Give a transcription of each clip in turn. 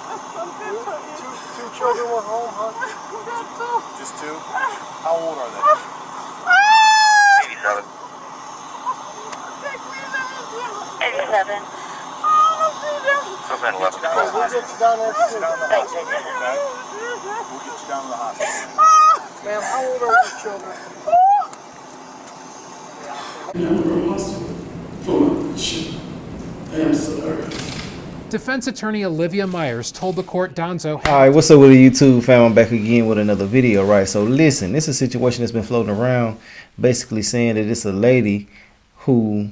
Two children were home, huh? Just two? How old are they? 87. 87. So then 11. We'll get you down there soon. We'll get you down to the hospital. Ma'am, how old are your children? Defense attorney Olivia Myers told the court Donzo. Alright, what's up with the YouTube fam? I'm back again with another video, right? So listen, this is a situation that's been floating around, basically saying that it's a lady who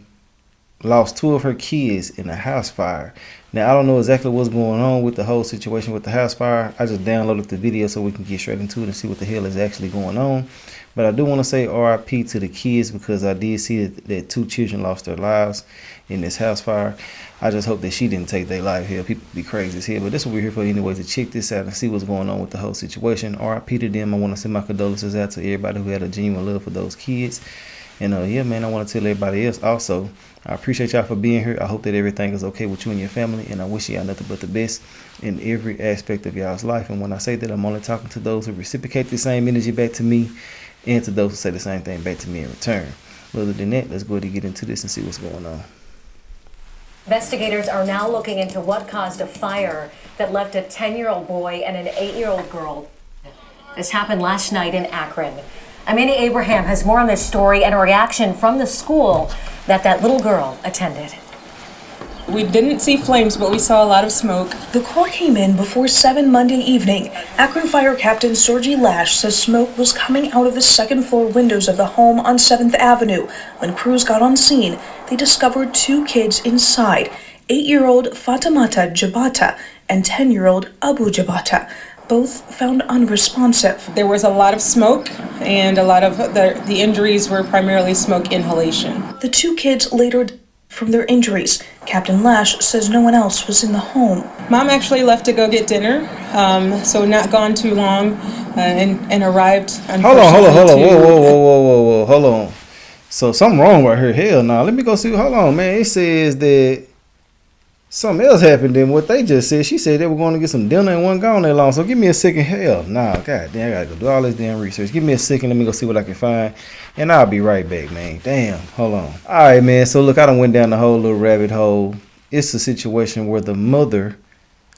lost 2 of her kids in a house fire. Now, I don't know exactly what's going on with the whole situation with the house fire. I just downloaded the video so we can get straight into it and see what the hell is actually going on. But I do want to say RIP to the kids, because I did see that 2 children lost their lives in this house fire. I just hope that she didn't take their life here. People be crazy as hell. But that's what we're here for anyway, to check this out and see what's going on with the whole situation. RIP to them. I want to send my condolences out to everybody who had a genuine love for those kids. And yeah, man, I want to tell everybody else also, I appreciate y'all for being here. I hope that everything is okay with you and your family, and I wish y'all nothing but the best in every aspect of y'all's life. And when I say that, I'm only talking to those who reciprocate the same energy back to me, and to those who say the same thing back to me in return. Other than that, let's go ahead and get into this and see what's going on. Investigators are now looking into what caused a fire that left a 10-year-old boy and an 8-year-old girl. This happened last night in Akron. Amanda Abraham has more on this story and a reaction from the school that little girl attended. We didn't see flames, but we saw a lot of smoke. The call came in before 7 Monday evening. Akron Fire Captain Sergi Lash says smoke was coming out of the second-floor windows of the home on 7th Avenue. When crews got on scene, they discovered 2 kids inside, 8-year-old Fatimata Jabata and 10-year-old Abu Jabata, both found unresponsive. There was a lot of smoke, and a lot of the injuries were primarily smoke inhalation. The 2 kids later died from their injuries. Captain Lash says no one else was in the home. Mom actually left to go get dinner, so not gone too long, and arrived. Hold on. Whoa. Hold on. So something wrong with her. Hell no. Let me go see. Hold on, man. It says that something else happened than what they just said. She said they were going to get some dinner and wasn't gone that long. So give me a second. Hell nah. God damn, I gotta go do all this damn research. Give me a second. Let me go see what I can find. And I'll be right back, man. Damn. Hold on. Alright, man. So look, I done went down the whole little rabbit hole. It's a situation where the mother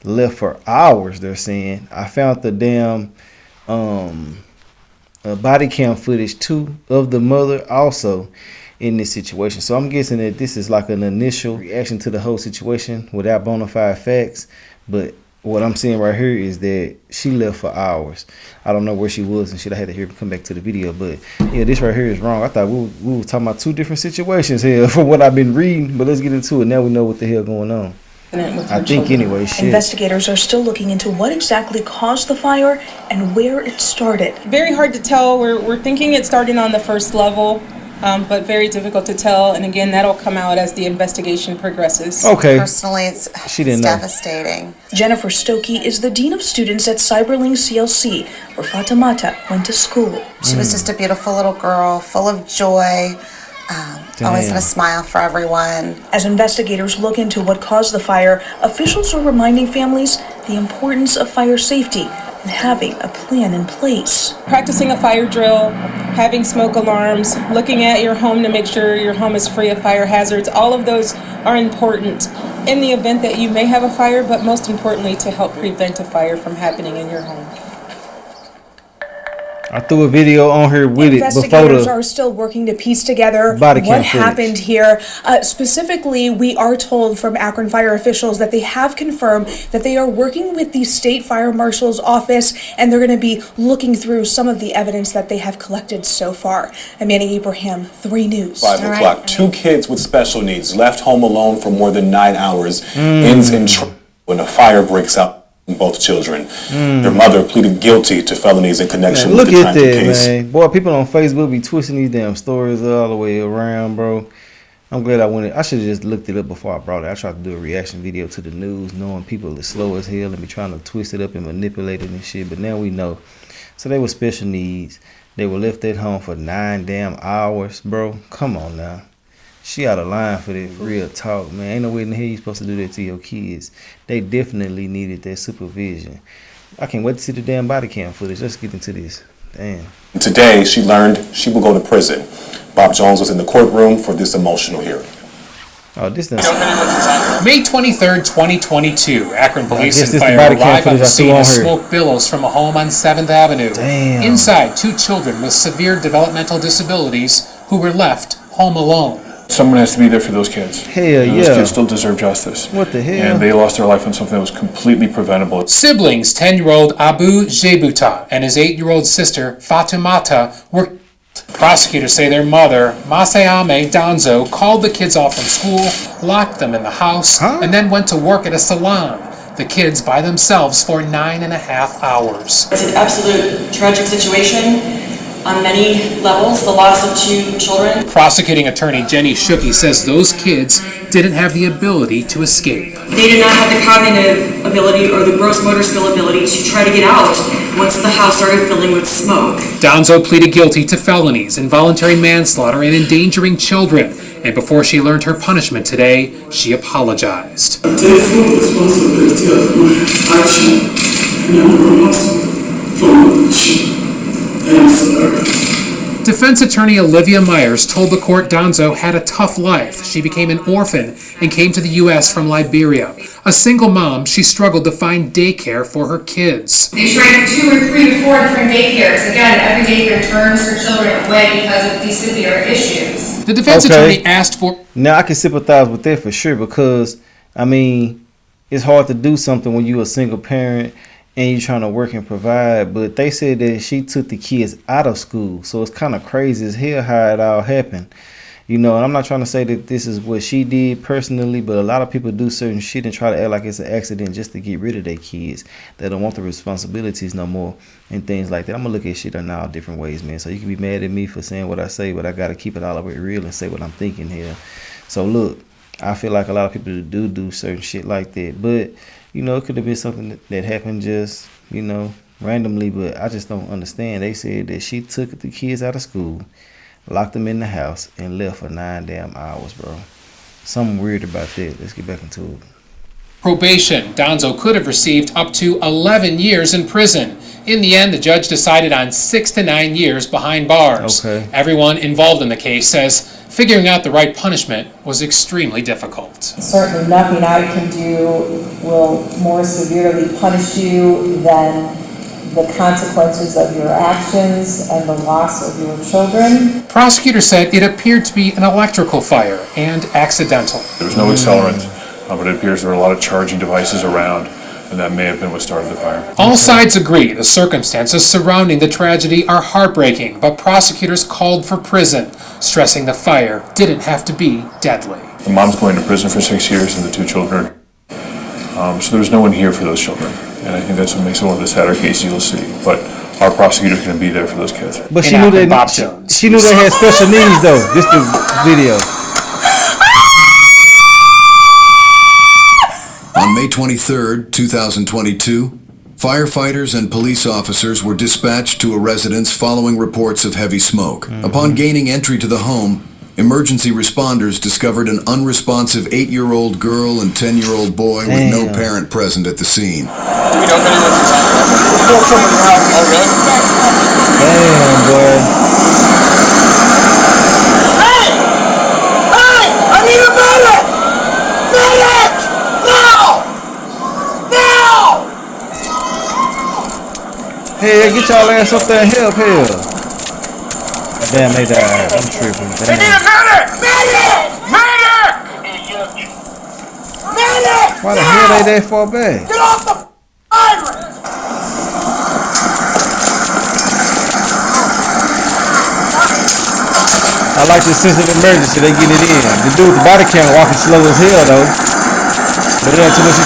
left for hours, they're saying. I found the damn body cam footage too of the mother also in this situation. So I'm guessing that this is like an initial reaction to the whole situation without bona fide facts. But what I'm seeing right here is that she left for hours. I don't know where she was and shit. I had to hear come back to the video. But yeah, this right here is wrong. I thought we were talking about 2 different situations here from what I've been reading. But let's get into it. Now we know what the hell going on. I think anyway, shit. Investigators are still looking into what exactly caused the fire and where it started. Very hard to tell. We're thinking it started on the first level. But very difficult to tell, and again, that'll come out as the investigation progresses. Okay. Personally, it's devastating. Jennifer Stokey is the Dean of Students at Cyberlink CLC, where Fatimata went to school. She was just a beautiful little girl, full of joy, always had a smile for everyone. As investigators look into what caused the fire, officials are reminding families the importance of fire safety and having a plan in place. Practicing a fire drill, having smoke alarms, looking at your home to make sure your home is free of fire hazards, all of those are important in the event that you may have a fire, but most importantly to help prevent a fire from happening in your home. I threw a video on her with it before Investigators are still working to piece together what happened here. Specifically, we are told from Akron Fire officials that they have confirmed that they are working with the State Fire Marshal's office, and they're going to be looking through some of the evidence that they have collected so far. Amanda Abraham, 3 News. 5 o'clock. Right. 2 kids with special needs left home alone for more than 9 hours. Ends in trouble when a fire breaks out. Both children. Their mother pleaded guilty to felonies in connection with the tragic case. Man. Boy, people on Facebook be twisting these damn stories all the way around, bro. I'm glad I went. I should have just looked it up before I brought it. I tried to do a reaction video to the news, knowing people are slow as hell and be trying to twist it up and manipulate it and shit. But now we know. So they were special needs. They were left at home for 9 damn hours, bro. Come on now. She out of line for that. Real talk, man. Ain't no way in the hell you supposed to do that to your kids. They definitely needed that supervision. I can't wait to see the damn body cam footage. Let's get into this. Damn. Today, she learned she will go to prison. Bob Jones was in the courtroom for this emotional hearing. Oh, this thing. May 23rd, 2022, Akron police and the fire body cam arrive on footage the I saw scene on as her. smoke billows from a home on 7th Avenue. Damn. Inside, 2 children with severe developmental disabilities who were left home alone. Someone has to be there for those kids. Hell yeah. Those kids still deserve justice. What the hell? And they lost their life on something that was completely preventable. Siblings 10-year-old Abu Jebuta and his 8-year-old sister Fatumata were. Prosecutors say their mother, Maseame Danzo, called the kids off from school, locked them in the house, and then went to work at a salon. The kids by themselves for 9.5 hours. It's an absolute tragic situation on many levels, the loss of 2 children. Prosecuting attorney Jenny Schucke says those kids didn't have the ability to escape. They did not have the cognitive ability or the gross motor skill ability to try to get out once the house started filling with smoke. Danzo pleaded guilty to felonies, involuntary manslaughter, and endangering children. And before she learned her punishment today, she apologized. I take full responsibility of my action and I'm responsible for my children. I'm sorry. Defense attorney Olivia Myers told the court Danzo had a tough life. She became an orphan and came to the U.S. from Liberia. A single mom, she struggled to find daycare for her kids. They tried 2 or 3 to 4 different daycares. Again, every daycare turns her children away because of these severe issues. The defense attorney asked for... Now, I can sympathize with that for sure because, I mean, it's hard to do something when you're a single parent and you're trying to work and provide, but they said that she took the kids out of school, so it's kind of crazy as hell how it all happened. You know, and I'm not trying to say that this is what she did personally, but a lot of people do certain shit and try to act like it's an accident just to get rid of their kids. They don't want the responsibilities no more and things like that. I'm going to look at shit in all different ways, man. So you can be mad at me for saying what I say, but I got to keep it all the way real and say what I'm thinking here. So look, I feel like a lot of people do certain shit like that, but you know, it could have been something that happened just, you know, randomly, but I just don't understand. They said that she took the kids out of school, locked them in the house, and left for 9 damn hours, bro. Something weird about that. Let's get back into it. Probation. Danzo could have received up to 11 years in prison. In the end, the judge decided on 6 to 9 years behind bars. Okay. Everyone involved in the case says figuring out the right punishment was extremely difficult. Certainly nothing I can do will more severely punish you than the consequences of your actions and the loss of your children. Prosecutor said it appeared to be an electrical fire and accidental. There was no accelerant, but it appears there were a lot of charging devices around, and that may have been what started the fire. All sides agree the circumstances surrounding the tragedy are heartbreaking, but prosecutors called for prison, stressing the fire didn't have to be deadly. The mom's going to prison for 6 years, and the 2 children. So there's no one here for those children, and I think that's what makes it one of the sadder cases you'll see. But our prosecutor's going to be there for those kids. But she knew they had special needs, though. Just the video. On May 23rd, 2022, firefighters and police officers were dispatched to a residence following reports of heavy smoke. Upon gaining entry to the home, emergency responders discovered an unresponsive 8-year-old girl and 10-year-old boy with no parent present at the scene. Hey, get y'all ass up there and help here. Damn, they died. I'm tripping. Damn. Why the hell they that far back? Get off the hydrant! I like the sense of emergency. They getting it in. The dude with the body cam walking slow as hell though. But he ain't too much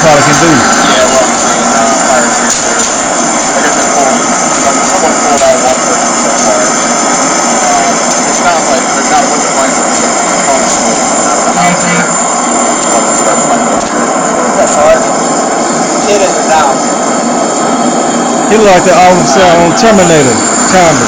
he probably can do. He look like the officer on Terminator, kinda.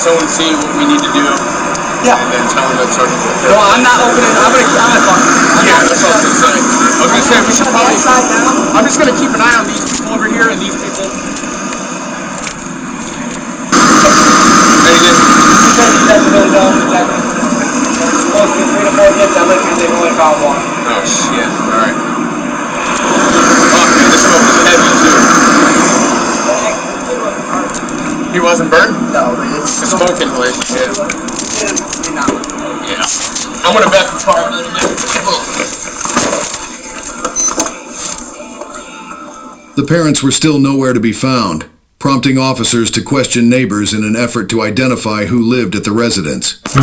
until we see what we need to do. Yeah. And then tell them that Sergeant. No, I'm not opening. I'm gonna talk. Yeah, that's what I was gonna say. I was gonna say we should probably. I'm just gonna keep an eye on these people over here and these people. Oh shit! All right. Oh man, this smoke is heavy too. He wasn't burnt? No, it's the smoke inhalation. Yeah. I'm gonna back the car a little bit. The parents were still nowhere to be found, prompting officers to question neighbors in an effort to identify who lived at the residence. Do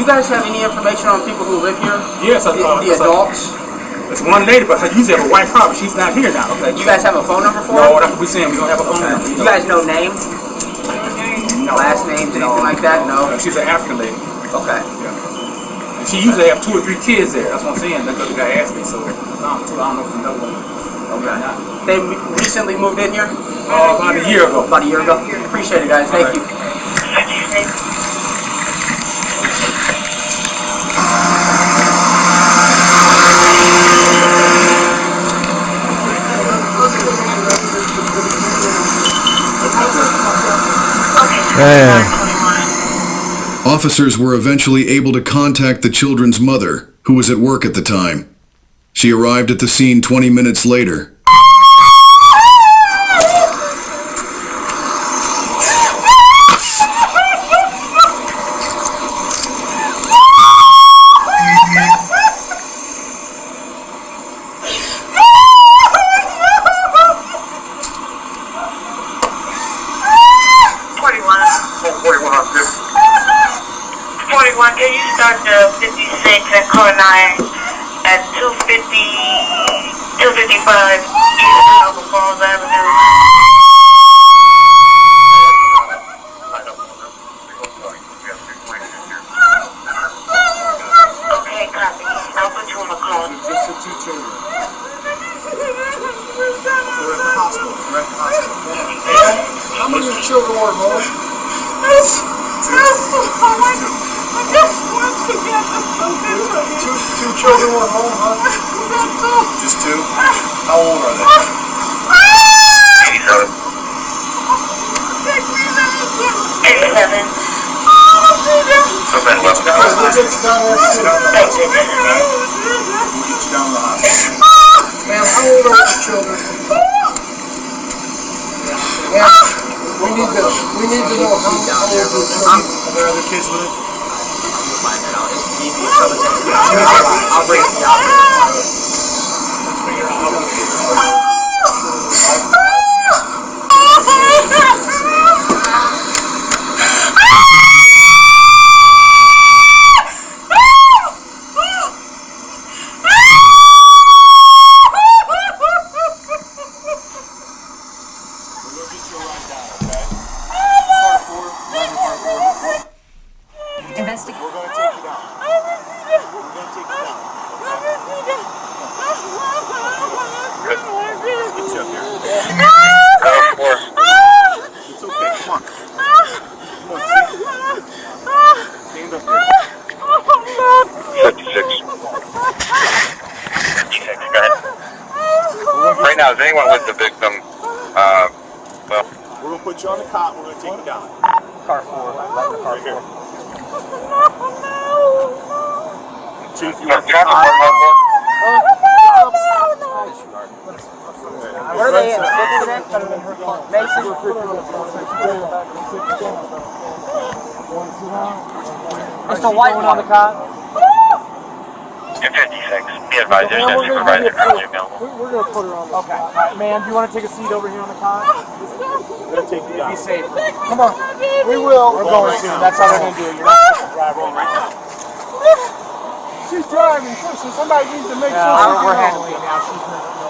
you guys have any information on people who live here? Yes, I thought. The adults? There's one lady, but I usually have a white car, but she's not here now. Okay. You guys have a phone number for her? No, that's what we're saying. We don't have a phone number. You guys know names? No. Last names, anything like that? No. She's an African lady. Okay. Yeah. And she usually have 2 or 3 kids there. That's what I'm saying. That's what the guy asked me. So I don't know if you know one. Okay. They recently moved in here? About a year ago. About a year ago. Appreciate it, guys. Thank you. Officers were eventually able to contact the children's mother, who was at work at the time. She arrived at the scene 20 minutes later. Can you start the 56 and car 9 at 255 East Albert Falls Avenue? Okay, copy. I'll put you on a call. Just the 2 children. We're at the hospital. How many children were home? Two children were home, huh? Just 2? How old are they? 87. 87. We'll get you down to the hospital. Ma'am, how old are these children? We need to know how old the children are. Are there other kids with it? I'll bring it down. Let's figure out how old it is. Right now, is anyone with the victim? Well, we're gonna put you on the cot. We're gonna take you down. Car 4. Car 4. Chief, you want to What are they in? Mason? Is the white one on the cot? in 56. Be advised, there's no supervisor currently available. We're gonna put her on the Okay. Ma'am, do you want to take a seat over here on the cot? We're gonna take you down. Be safe. Come on. We will. We're going soon. That's how they're gonna do it. You're not supposed to drive on right now. She's driving, so somebody needs to make sure. We're handling it now. She's not.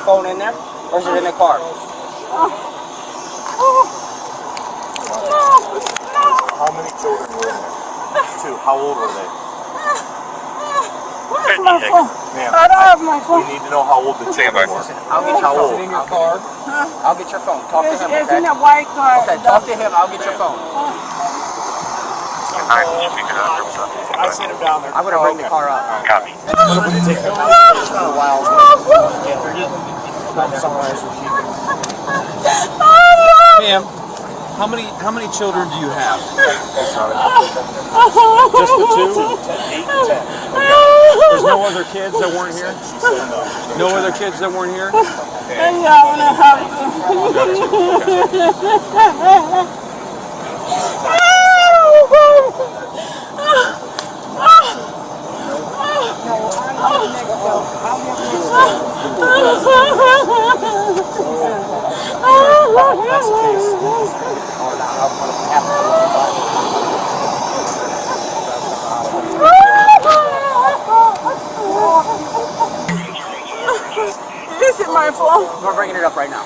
phone in there, or is it in the car? How many children were in there? 2. How old were they? Where's my phone? Ma'am, I don't have my phone. we need to know how old the children were. I'll get your How phone. old? In your car. I'll get your phone. Talk to him, It's okay? in a white car. Okay, talk to him. I'll get your phone. I sent him down there. I'm gonna bring the car up. Copy. Ma'am, how many children do you have? Just the 2? 8 and 10. There's no other kids that weren't here? No other kids that weren't here? Yeah, I'm gonna have to. Is it my phone? We're bringing it up right now.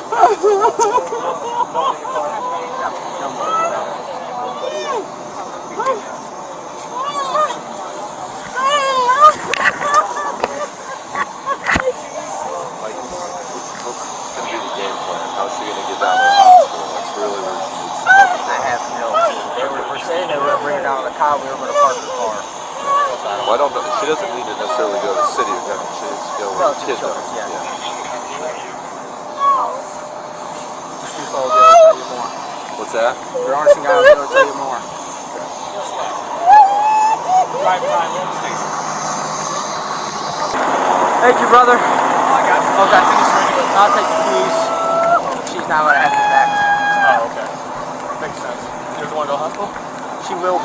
How's she gonna get down to the hospital? That's really where she needs to go. I have no. They were saying they were going to bring her down to the car. We were going to park the car. Well, I don't know. She doesn't need to necessarily go to the city. She needs to go where the kids are. What's that? Your Arson guy will be able to tell you more. Thank you, brother. I got you. Okay. I'll take the keys. She's not going to have you back. Oh, okay. Makes sense. She doesn't want to go to the hospital? She will be.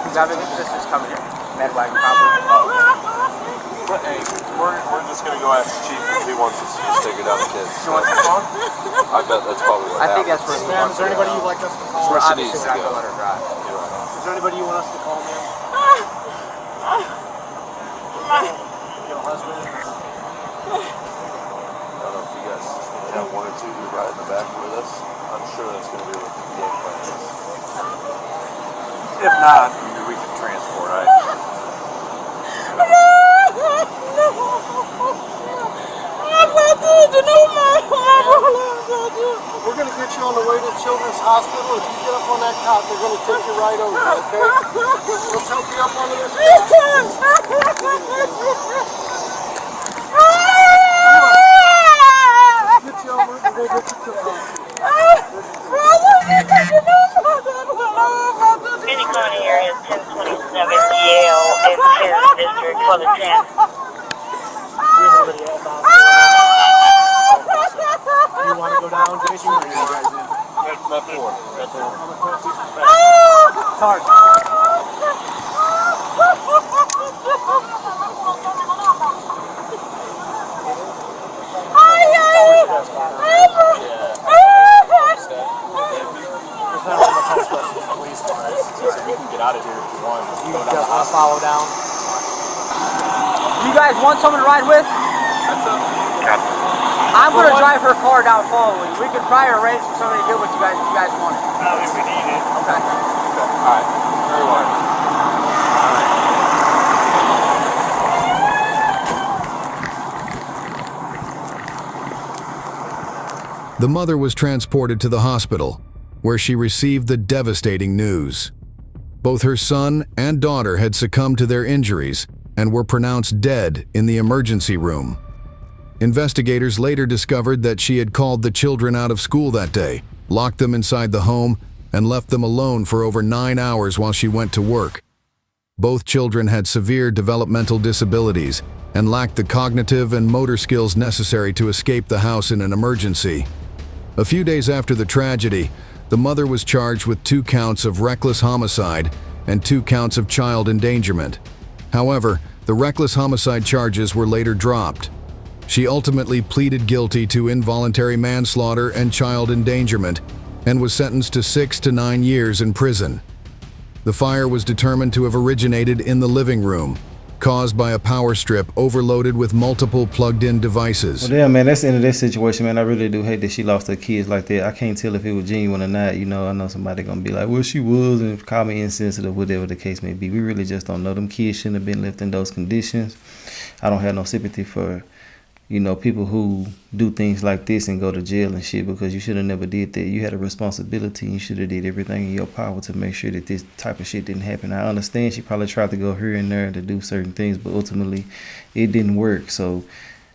Because I think his sister's coming here. Medwagon, probably. But hey, we're just going to go ask the chief if he wants us to just take her down the kids. She wants to call? I bet that's probably what I think that's what he wants. Is there anybody you'd like us to call? We're She obviously needs not to going to let her drive. Is there anybody you want us to call, ma'am? Your husband? I don't know if you guys have 1 or 2 who ride in the back with us. I'm sure that's going to be what the game plan is. If not, maybe we can transport. We're going to get you on the way to Children's Hospital. If you get up on that cot, they're going to take you right over, okay? Let's help you up onto this Get you over and go get you to Any county area 1027 Yale and Paris District for the 10. You want to go down, Jason, or you guys in? Left 4. Sarge. We can get out of here if you want. You just want to follow down. You guys want someone to ride with? I'm going to drive her car down following. We could probably arrange for somebody to get with you guys if you guys want it. If we need it. Okay. Alright. Very well. The mother was transported to the hospital, where she received the devastating news. Both her son and daughter had succumbed to their injuries and were pronounced dead in the emergency room. Investigators later discovered that she had called the children out of school that day, locked them inside the home, and left them alone for over 9 hours while she went to work. Both children had severe developmental disabilities and lacked the cognitive and motor skills necessary to escape the house in an emergency. A few days after the tragedy, the mother was charged with 2 counts of reckless homicide and 2 counts of child endangerment. However, the reckless homicide charges were later dropped. She ultimately pleaded guilty to involuntary manslaughter and child endangerment and was sentenced to 6 to 9 years in prison. The fire was determined to have originated in the living room. caused by a power strip overloaded with multiple plugged-in devices. Well, yeah, man, that's the end of this situation, man. I really do hate that she lost her kids like that. I can't tell if it was genuine or not. You know, I know somebody gonna be like, well, she was, and call me insensitive, whatever the case may be. We really just don't know. Them kids shouldn't have been left in those conditions. I don't have no sympathy for, you know, people who do things like this and go to jail and shit, because you should have never did that. You had a responsibility. You should have did everything in your power to make sure that this type of shit didn't happen. I understand she probably tried to go here and there to do certain things, but ultimately it didn't work. So,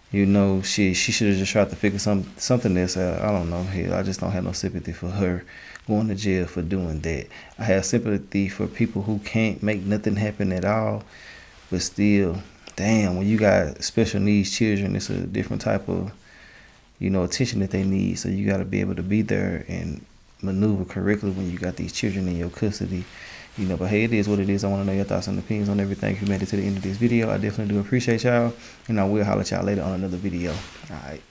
you know, she should have just tried to figure something else out. I don't know. Hell, I just don't have no sympathy for her going to jail for doing that. I have sympathy for people who can't make nothing happen at all, but still, damn, when you got special needs children, it's a different type of, you know, attention that they need. So you got to be able to be there and maneuver correctly when you got these children in your custody. You know, but hey, it is what it is. I want to know your thoughts and opinions on everything. If you made it to the end of this video, I definitely do appreciate y'all. And I will holler at y'all later on another video. All right.